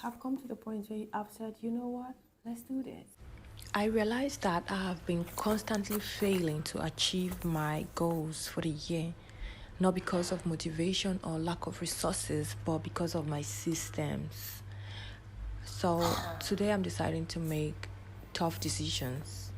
have come to the point where I've said, you know what, let's do this. I realized that I have been constantly failing to achieve my goals for the year, not because of motivation or lack of resources, but because of my systems. So today I'm deciding to make tough decisions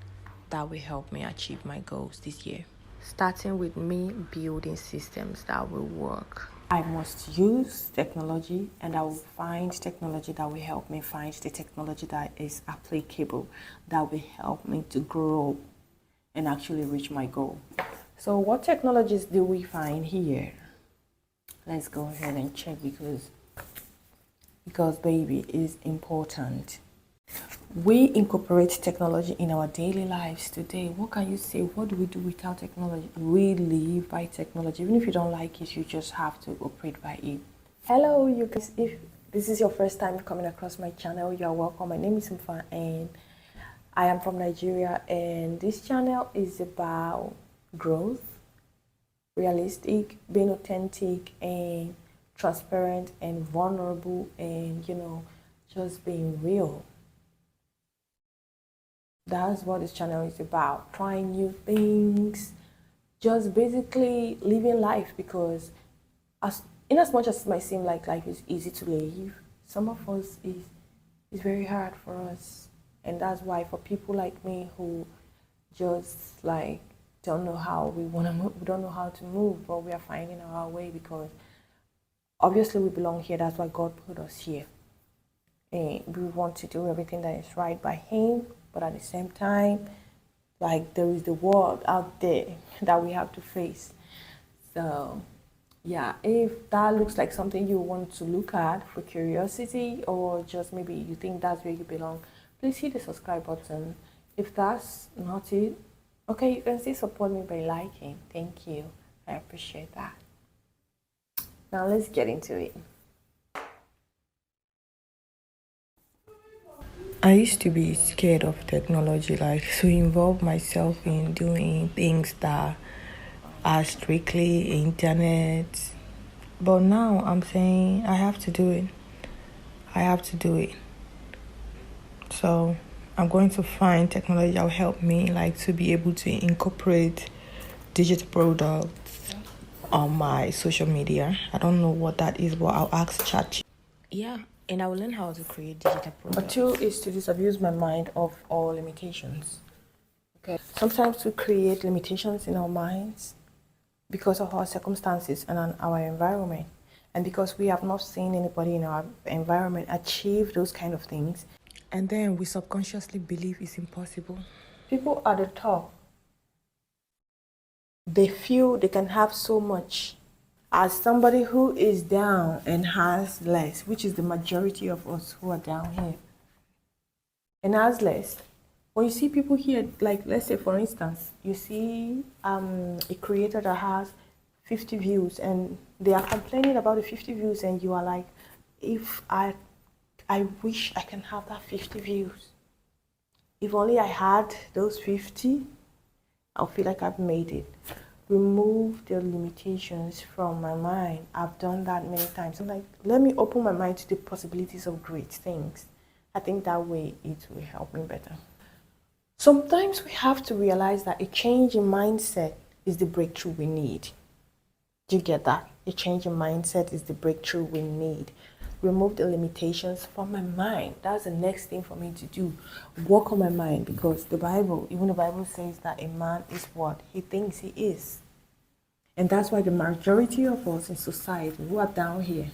that will help me achieve my goals this year. Starting with me building systems that will work. I must use technology, and I will find technology that will help me find the technology that is applicable, that will help me to grow and actually reach my goal. So what technologies do we find here? Let's go ahead and check because baby is important. We incorporate technology in our daily lives today. What can you say? What do we do without technology? We live by technology. Even if you don't like it, you just have to operate by it. Hello, you guys. If this is your first time coming across my channel, you are welcome. My name is Mfa and I am from Nigeria, and this channel is about growth, realistic, being authentic and transparent and vulnerable, and just being real. That's what this channel is about. Trying new things, just basically living life, because in as much as it might seem like life is easy to live, some of us is very hard for us. And that's why for people like me who just like don't know how we want to move, we don't know how to move, but we are finding our way, because obviously we belong here. That's why God put us here. And we want to do everything that is right by Him, but at the same time, like, there is the world out there that we have to face. So yeah, if that looks like something you want to look at for curiosity, or just maybe you think that's where you belong, please hit the subscribe button. If that's not it, okay, you can still support me by liking. Thank you, I appreciate that. Now let's get into it. I used to be scared of technology, like to involve myself in doing things that are strictly internet. But now I'm saying I have to do it. I have to do it. So I'm going to find technology that will help me, like, to be able to incorporate digital products on my social media. I don't know what that is, but I'll ask Chat. Yeah, and I will learn how to create digital But products. two is to disabuse my mind of all limitations. Okay. Sometimes we create limitations in our minds because of our circumstances and our environment. And because we have not seen anybody in our environment achieve those kind of things. And then we subconsciously believe it's impossible. People at the top, they feel they can have so much. As somebody who is down and has less, which is the majority of us who are down here, and has less, when you see people here, like, let's say for instance, you see a creator that has 50 views and they are complaining about the 50 views, and you are like, if I wish I can have that 50 views. If only I had those 50, I'll feel like I've made it. Remove the limitations from my mind. I've done that many times. I'm like, let me open my mind to the possibilities of great things. I think that way it will help me better. Sometimes we have to realize that a change in mindset is the breakthrough we need. Do you get that? A change in mindset is the breakthrough we need. Remove the limitations from my mind. That's the next thing for me to do. Work on my mind, because even the Bible says that a man is what he thinks he is. And that's why the majority of us in society who are down here,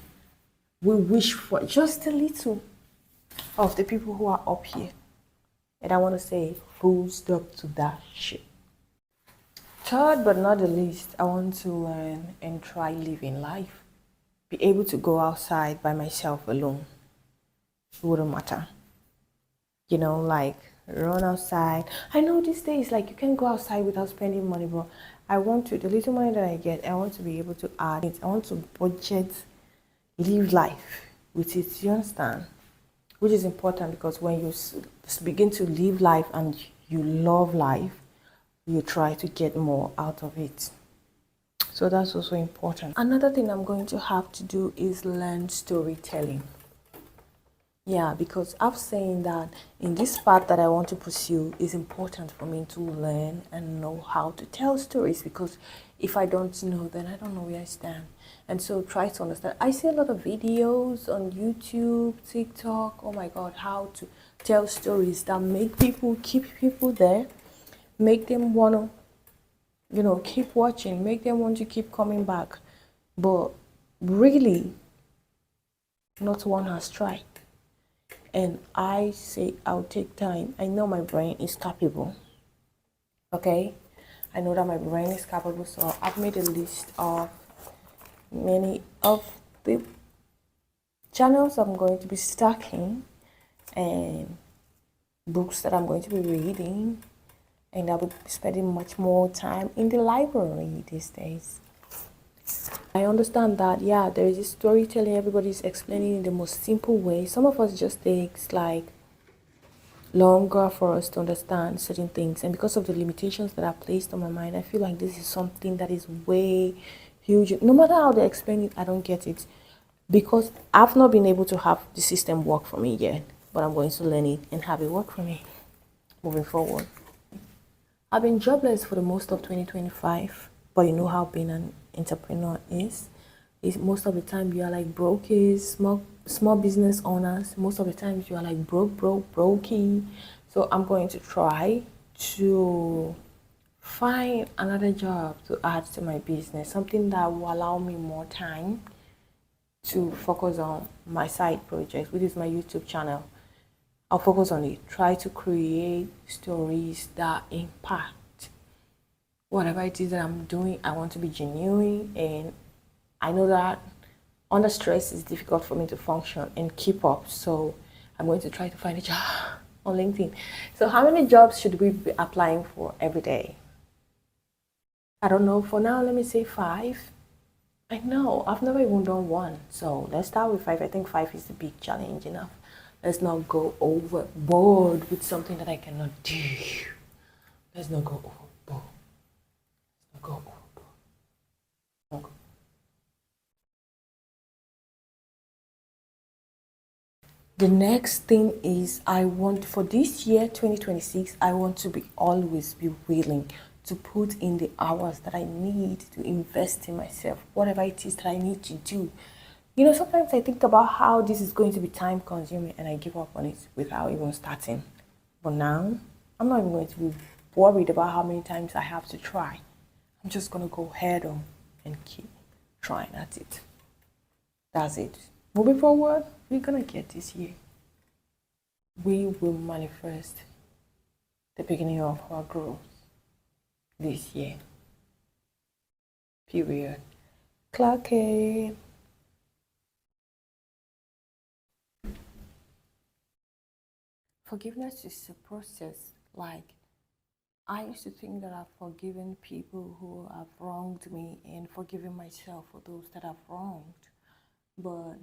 we wish for just a little of the people who are up here. And I want to say, full stop to that shit. Third but not the least, I want to learn and try living life. Be able to go outside by myself alone. It wouldn't matter. Like, run outside. I know these days, like, you can go outside without spending money, but I want to, the little money that I get, I want to be able to add it. I want to budget, live life with it, you understand? Which is important, because when you begin to live life and you love life, you try to get more out of it. So that's also important. Another thing I'm going to have to do is learn storytelling. Yeah, because I've seen that in this path that I want to pursue, is important for me to learn and know how to tell stories, because if I don't know, then I don't know where I stand. And so try to understand. I see a lot of videos on YouTube, TikTok, oh my God, how to tell stories that make people, keep people there, make them want to, keep watching, make them want to keep coming back. But really, not one has tried. And I say I'll take time. I know my brain is capable. Okay? I know that my brain is capable, so I've made a list of many of the channels I'm going to be stacking and books that I'm going to be reading, and I'll be spending much more time in the library these days. I understand that, yeah, there is a storytelling, everybody's explaining in the most simple way. Some of us just takes like longer for us to understand certain things, and because of the limitations that are placed on my mind, I feel like this is something that is way huge. No matter how they explain it, I don't get it, because I've not been able to have the system work for me yet, but I'm going to learn it and have it work for me moving forward. I've been jobless for the most of 2025, but you know how being an entrepreneur is most of the time you are like brokies, small business owners. Most of the times you are like brokey. So I'm going to try to find another job to add to my business, something that will allow me more time to focus on my side project, which is my YouTube channel. I'll focus on it. Try to create stories that impact whatever it is that I'm doing. I want to be genuine, and I know that under stress it's difficult for me to function and keep up. So I'm going to try to find a job on LinkedIn. So how many jobs should we be applying for every day? I don't know. For now, let me say 5. I know I've never even done one. So let's start with 5. I think 5 is a big challenge enough. Let's not go overboard with something that I cannot do. Let's not go overboard. Let's not go overboard. The next thing is, I want for this year 2026, I want to always be willing to put in the hours that I need to invest in myself, whatever it is that I need to do. Sometimes I think about how this is going to be time consuming and I give up on it without even starting. But now, I'm not even going to be worried about how many times I have to try. I'm just going to go head on and keep trying at it. That's it. Moving forward, we're going to get this year. We will manifest the beginning of our growth this year. Period. Clock it. Forgiveness is a process. Like, I used to think that I've forgiven people who have wronged me and forgiven myself for those that I've wronged. But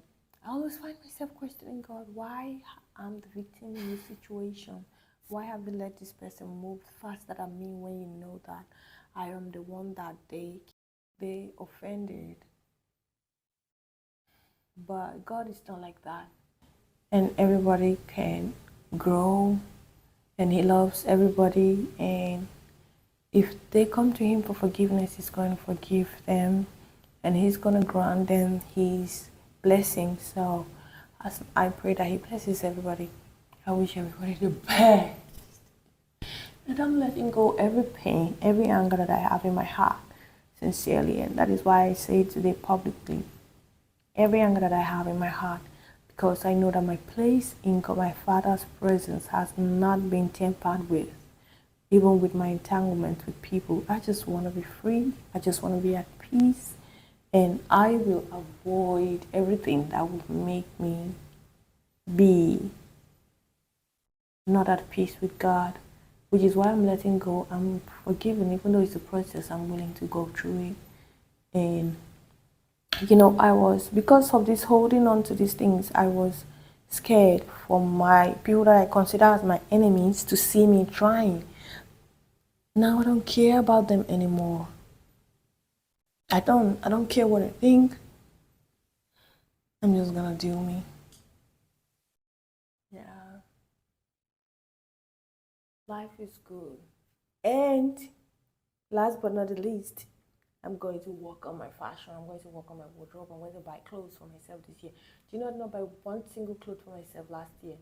I always find myself questioning God, why I'm the victim in this situation? Why have you let this person move faster than me when you know that I am the one that they offended? But God is not like that. And everybody can grow, and He loves everybody, and if they come to Him for forgiveness, He's going to forgive them, and He's going to grant them His blessing. So as I pray that He blesses everybody, I wish everybody the best. And I'm letting go every pain, every anger that I have in my heart, sincerely. And that is why I say it today publicly. Every anger that I have in my heart, because I know that my place in my Father's presence has not been tampered with. Even with my entanglement with people, I just want to be free. I just want to be at peace. And I will avoid everything that will make me be not at peace with God, which is why I'm letting go. I'm forgiving, even though it's a process, I'm willing to go through it. And I was, because of this holding on to these things, I was scared for my people that I consider as my enemies to see me trying. Now I don't care about them anymore. I don't care what I think. I'm just gonna do me. Yeah, life is good. And last but not the least, I'm going to work on my fashion. I'm going to work on my wardrobe. I'm going to buy clothes for myself this year. Do you know I did not buy one single clothes for myself last year?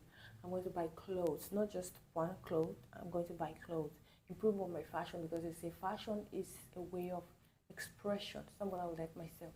I'm going to buy clothes, not just one clothes. I'm going to buy clothes, improve on my fashion because they say fashion is a way of expression. Somebody I would let myself